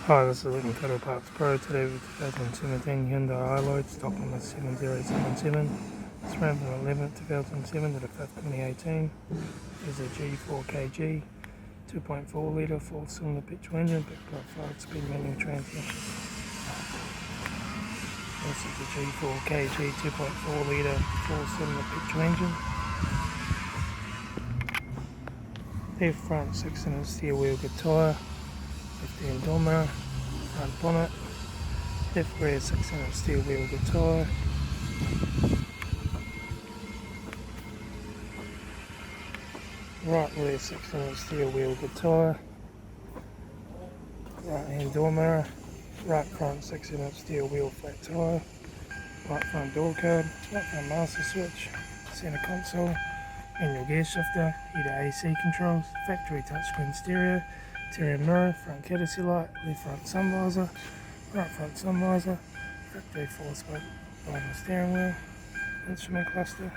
Hi, this is Lincoln Petrol Parts Pro. Today with 2017 Hyundai Iload, stock number 7077. It's ran from 11th 2007 to the 5th 2018. Is a G4KG, 2.4 litre 4-cylinder petrol engine, backed by 5-speed manual transmission. This is the G4KG 2.4 litre 4-cylinder petrol engine. Left front 6-inch steel wheel good tyre. Left hand door mirror, front bonnet, left rear 6-inch steel wheel good tyre, right rear 6-inch steel wheel good tyre, right hand door mirror, right front 6-inch steel wheel flat tyre, right front door card, right front master switch, centre console, manual gear shifter, heater AC controls, factory touchscreen stereo, interior mirror, front courtesy light, left front sun visor, right front sun visor, factory 4-spoke vinyl steering wheel, instrument cluster,